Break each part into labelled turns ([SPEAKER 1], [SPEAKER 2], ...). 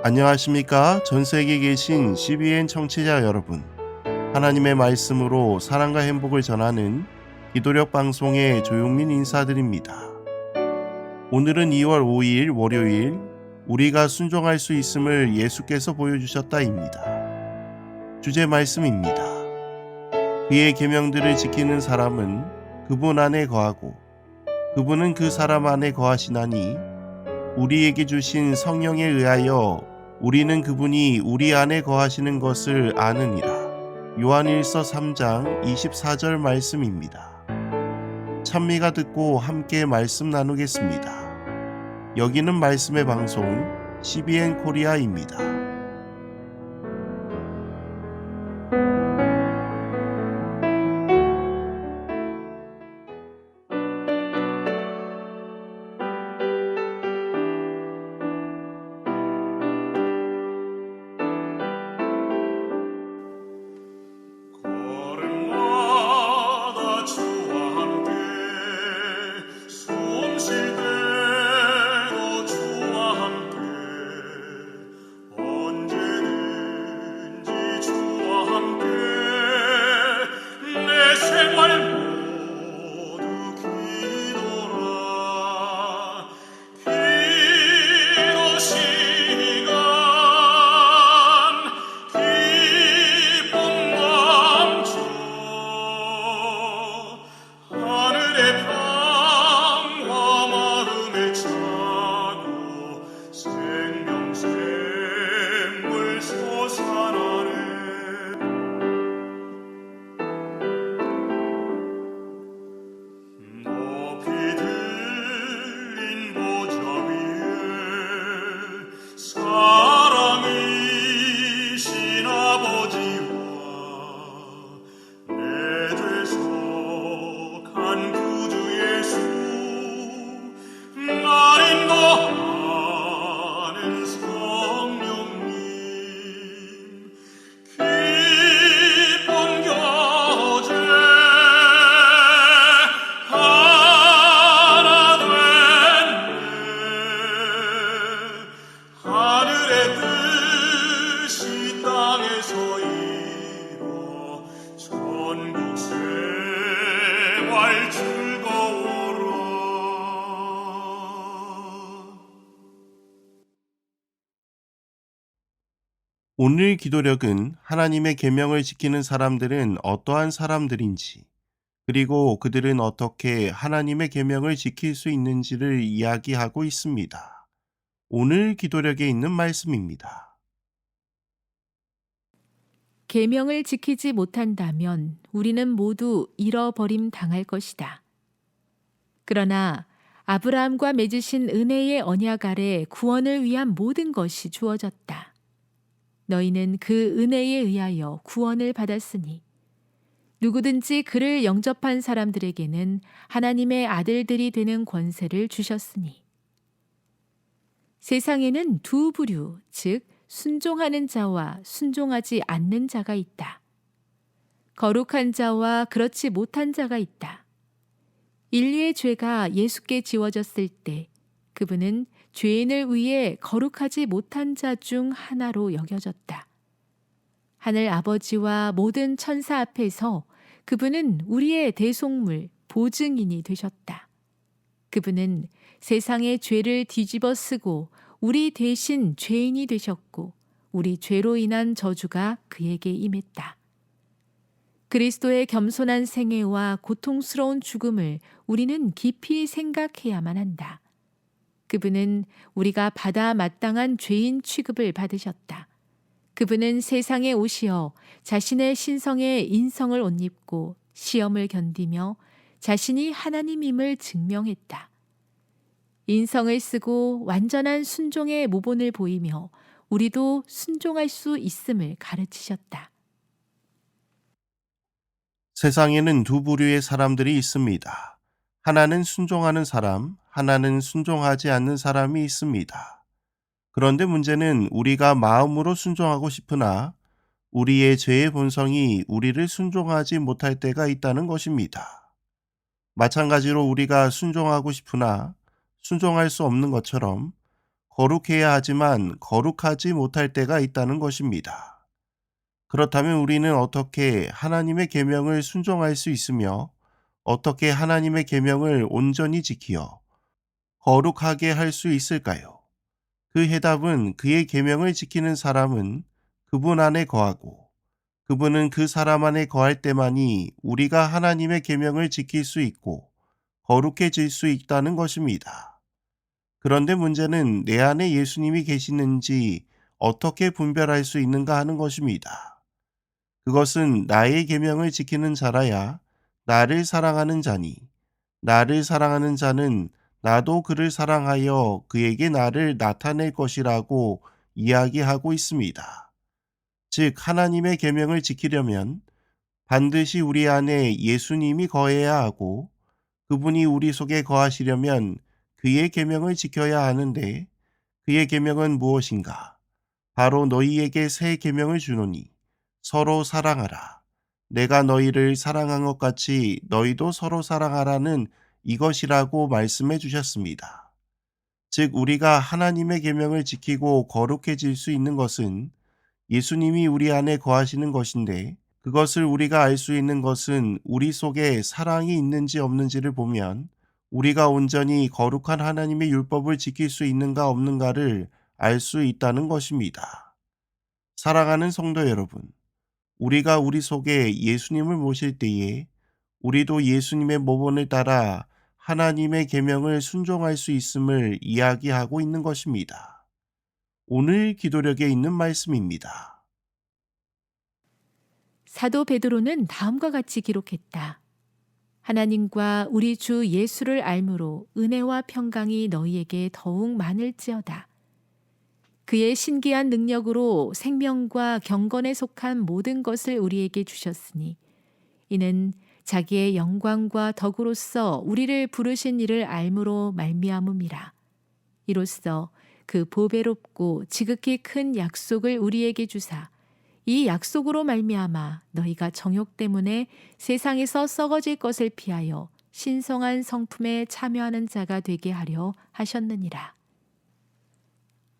[SPEAKER 1] 안녕하십니까? 전 세계에 계신 CBN 청취자 여러분. 하나님의 말씀으로 사랑과 행복을 전하는 기도력 방송의 조용민 인사드립니다. 오늘은 2월 5일 월요일, 우리가 순종할 수 있음을 예수께서 보여주셨다입니다. 주제 말씀입니다. 그의 계명들을 지키는 사람은 그분 안에 거하고 그분은 그 사람 안에 거하시나니 우리에게 주신 성령에 의하여 우리는 그분이 우리 안에 거하시는 것을 아느니라. 요한일서 3장 24절 말씀입니다. 찬미가 듣고 함께 말씀 나누겠습니다. 여기는 말씀의 방송 CBN 코리아입니다. 오늘 기도력은 하나님의 계명을 지키는 사람들은 어떠한 사람들인지, 그리고 그들은 어떻게 하나님의 계명을 지킬 수 있는지를 이야기하고 있습니다. 오늘 기도력에 있는 말씀입니다.
[SPEAKER 2] 계명을 지키지 못한다면 우리는 모두 잃어버림 당할 것이다. 그러나 아브라함과 맺으신 은혜의 언약 아래 구원을 위한 모든 것이 주어졌다. 너희는 그 은혜에 의하여 구원을 받았으니 누구든지 그를 영접한 사람들에게는 하나님의 아들들이 되는 권세를 주셨으니. 세상에는 두 부류, 즉 순종하는 자와 순종하지 않는 자가 있다. 거룩한 자와 그렇지 못한 자가 있다. 인류의 죄가 예수께 지워졌을 때 그분은 죄인을 위해 거룩하지 못한 자 중 하나로 여겨졌다. 하늘 아버지와 모든 천사 앞에서 그분은 우리의 대속물, 보증인이 되셨다. 그분은 세상의 죄를 뒤집어 쓰고 우리 대신 죄인이 되셨고 우리 죄로 인한 저주가 그에게 임했다. 그리스도의 겸손한 생애와 고통스러운 죽음을 우리는 깊이 생각해야만 한다. 그분은 우리가 받아 마땅한 죄인 취급을 받으셨다. 그분은 세상에 오시어 자신의 신성에 인성을 옷 입고 시험을 견디며 자신이 하나님임을 증명했다. 인성을 쓰고 완전한 순종의 모본을 보이며 우리도 순종할 수 있음을 가르치셨다.
[SPEAKER 1] 세상에는 두 부류의 사람들이 있습니다. 하나는 순종하는 사람, 하나는 순종하지 않는 사람이 있습니다. 그런데 문제는 우리가 마음으로 순종하고 싶으나 우리의 죄의 본성이 우리를 순종하지 못할 때가 있다는 것입니다. 마찬가지로 우리가 순종하고 싶으나 순종할 수 없는 것처럼 거룩해야 하지만 거룩하지 못할 때가 있다는 것입니다. 그렇다면 우리는 어떻게 하나님의 계명을 순종할 수 있으며 어떻게 하나님의 계명을 온전히 지키어 거룩하게 할 수 있을까요? 그 해답은 그의 계명을 지키는 사람은 그분 안에 거하고 그분은 그 사람 안에 거할 때만이 우리가 하나님의 계명을 지킬 수 있고 거룩해질 수 있다는 것입니다. 그런데 문제는 내 안에 예수님이 계시는지 어떻게 분별할 수 있는가 하는 것입니다. 그것은 나의 계명을 지키는 자라야 나를 사랑하는 자니 나를 사랑하는 자는 나도 그를 사랑하여 그에게 나를 나타낼 것이라고 이야기하고 있습니다. 즉 하나님의 계명을 지키려면 반드시 우리 안에 예수님이 거해야 하고 그분이 우리 속에 거하시려면 그의 계명을 지켜야 하는데 그의 계명은 무엇인가? 바로 너희에게 새 계명을 주노니 서로 사랑하라. 내가 너희를 사랑한 것 같이 너희도 서로 사랑하라는 이것이라고 말씀해 주셨습니다. 즉 우리가 하나님의 계명을 지키고 거룩해질 수 있는 것은 예수님이 우리 안에 거하시는 것인데 그것을 우리가 알 수 있는 것은 우리 속에 사랑이 있는지 없는지를 보면 우리가 온전히 거룩한 하나님의 율법을 지킬 수 있는가 없는가를 알 수 있다는 것입니다. 사랑하는 성도 여러분, 우리가 우리 속에 예수님을 모실 때에 우리도 예수님의 모본을 따라 하나님의 계명을 순종할 수 있음을 이야기하고 있는 것입니다. 오늘 기도력에 있는 말씀입니다.
[SPEAKER 2] 사도 베드로는 다음과 같이 기록했다. 하나님과 우리 주 예수를 알므로 은혜와 평강이 너희에게 더욱 많을지어다. 그의 신기한 능력으로 생명과 경건에 속한 모든 것을 우리에게 주셨으니 이는 자기의 영광과 덕으로서 우리를 부르신 이를 알므로 말미암음이라. 이로써 그 보배롭고 지극히 큰 약속을 우리에게 주사 이 약속으로 말미암아 너희가 정욕 때문에 세상에서 썩어질 것을 피하여 신성한 성품에 참여하는 자가 되게 하려 하셨느니라.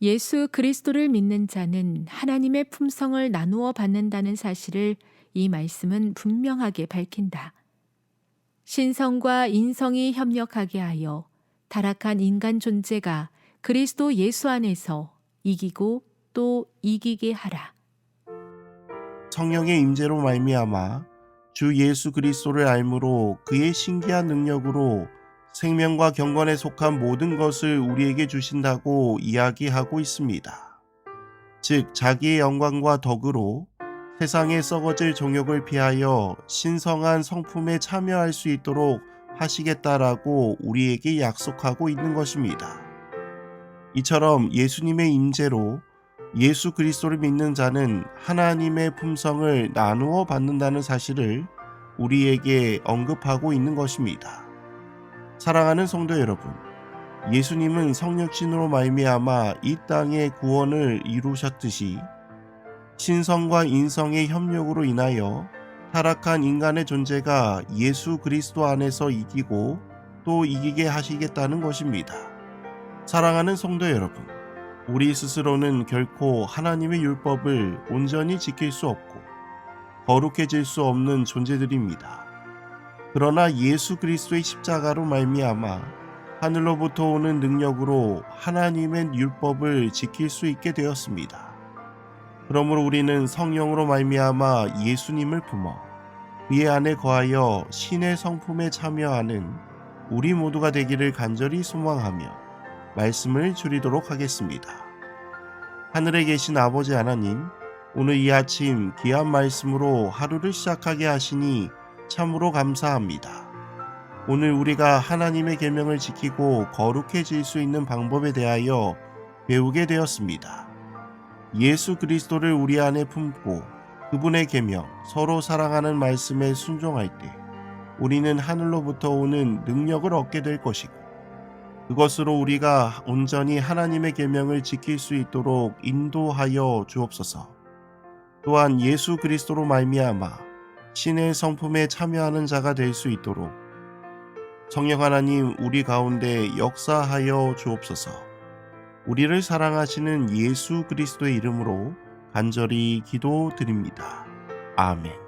[SPEAKER 2] 예수 그리스도를 믿는 자는 하나님의 품성을 나누어 받는다는 사실을 이 말씀은 분명하게 밝힌다. 신성과 인성이 협력하게 하여 타락한 인간 존재가 그리스도 예수 안에서 이기고 또 이기게 하라.
[SPEAKER 1] 성령의 임재로 말미암아 주 예수 그리스도를 알므로 그의 신기한 능력으로 생명과 경건에 속한 모든 것을 우리에게 주신다고 이야기하고 있습니다. 즉 자기의 영광과 덕으로 세상에 썩어질 정욕을 피하여 신성한 성품에 참여할 수 있도록 하시겠다라고 우리에게 약속하고 있는 것입니다. 이처럼 예수님의 임재로 예수 그리스도를 믿는 자는 하나님의 품성을 나누어 받는다는 사실을 우리에게 언급하고 있는 것입니다. 사랑하는 성도 여러분, 예수님은 성육신으로 말미암아 이 땅의 구원을 이루셨듯이 신성과 인성의 협력으로 인하여 타락한 인간의 존재가 예수 그리스도 안에서 이기고 또 이기게 하시겠다는 것입니다. 사랑하는 성도 여러분, 우리 스스로는 결코 하나님의 율법을 온전히 지킬 수 없고 거룩해질 수 없는 존재들입니다. 그러나 예수 그리스도의 십자가로 말미암아 하늘로부터 오는 능력으로 하나님의 율법을 지킬 수 있게 되었습니다. 그러므로 우리는 성령으로 말미암아 예수님을 품어 그의 안에 거하여 신의 성품에 참여하는 우리 모두가 되기를 간절히 소망하며 말씀을 줄이도록 하겠습니다. 하늘에 계신 아버지 하나님, 오늘 이 아침 귀한 말씀으로 하루를 시작하게 하시니 참으로 감사합니다. 오늘 우리가 하나님의 계명을 지키고 거룩해질 수 있는 방법에 대하여 배우게 되었습니다. 예수 그리스도를 우리 안에 품고 그분의 계명, 서로 사랑하는 말씀에 순종할 때 우리는 하늘로부터 오는 능력을 얻게 될 것이고 그것으로 우리가 온전히 하나님의 계명을 지킬 수 있도록 인도하여 주옵소서. 또한 예수 그리스도로 말미암아 신의 성품에 참여하는 자가 될 수 있도록 성령 하나님 우리 가운데 역사하여 주옵소서. 우리를 사랑하시는 예수 그리스도의 이름으로 간절히 기도드립니다. 아멘.